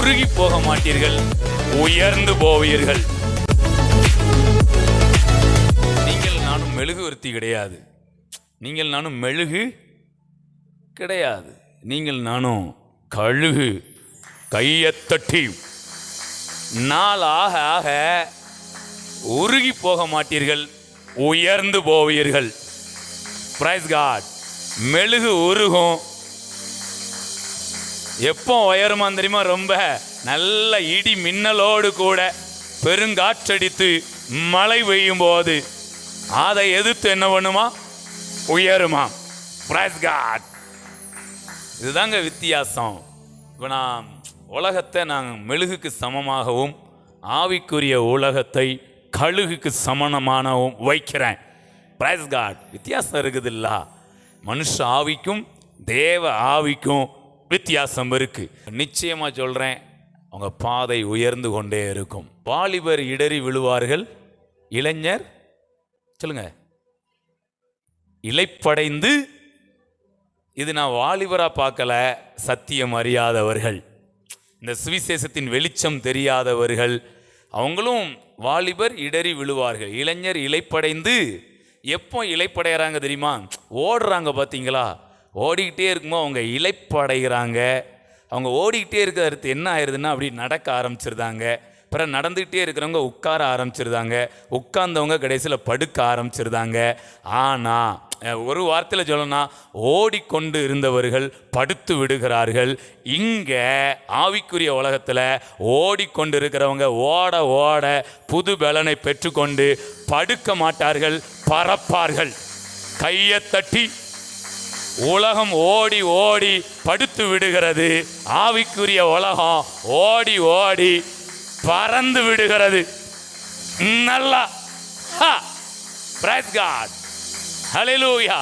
உருகி போக மாட்டீர்கள், உயர்ந்து போவீர்கள். நீங்கள் நானும் மெழுகுவர்த்தி கிடையாது, நீங்கள் நானும் மெழுகு கிடையாது, நீங்கள் நானும் கழுகு. கையத்தட்டி நாள் ஆக ஆக உருகி போக மாட்டீர்கள், உயர்ந்து போவீர்கள். Praise God. மெழுகு உருகும், எப்போ உயருமா தெரியுமா? ரொம்ப நல்ல இடி மின்னலோடு கூட பெருங்காற்றடித்து மழை பெய்யும் போது அதை எதிர்த்து என்ன பண்ணுமா? உயருமா. Praise God. இதுதாங்க வித்தியாசம். இப்போ நான் உலகத்தை நாங்கள் மெழுகுக்கு சமமாகவும் ஆவிக்குரிய உலகத்தை கழுகுக்கு சமமானவும் வைக்கிறேன். Praise God. வித்தியாசம் இருக்குதுல்ல? மனுஷ ஆவிக்கும் தேவ ஆவிக்கும் வித்தியாசம் இருக்கு. நிச்சயமா சொல்றேன், அவங்க பாதை உயர்ந்து கொண்டே இருக்கும். வாலிபர் இடறி விழுவார்கள், இளைஞர் சொல்லுங்க இளைப்படைந்து. இது நான் வாலிபரா பார்க்கல, சத்தியம் அறியாதவர்கள், இந்த சுவிசேஷத்தின் வெளிச்சம் தெரியாதவர்கள், அவங்களும் வாலிபர் இடறி விழுவார்கள், இளைஞர் இளைப்படைந்து. எப்போ இளைப்படைகிறாங்க தெரியுமா? ஓடுறாங்க பார்த்தீங்களா? ஓடிக்கிட்டே இருக்கும்போது அவங்க இளைப்படைகிறாங்க. அவங்க ஓடிக்கிட்டே இருக்கிறது என்ன ஆயிடுதுன்னா அப்படி நடக்க ஆரம்பிச்சிருந்தாங்க. பிறகு நடந்துக்கிட்டே இருக்கிறவங்க உட்கார ஆரம்பிச்சிருந்தாங்க, உட்கார்ந்தவங்க கடைசியில் படுக்க ஆரம்பிச்சிருந்தாங்க. ஆனால் ஒரு வார்த்தையில் சொல்லணும்னா ஓடிக்கொண்டு இருந்தவர்கள் படுத்து விடுகிறார்கள். இங்கே ஆவிக்குரிய உலகத்தில் ஓடிக்கொண்டு இருக்கிறவங்க ஓட ஓட புது பலனை பெற்றுக்கொண்டு படுக்க மாட்டார்கள், பறப்பார்கள். கையை தட்டி உலகம் ஓடி ஓடி படுத்து விடுகிறது, ஆவிக்குரிய உலகம் ஓடி ஓடி பறந்து விடுகிறது. நல்லா பிரைஸ் காட். ஹல்லேலூயா.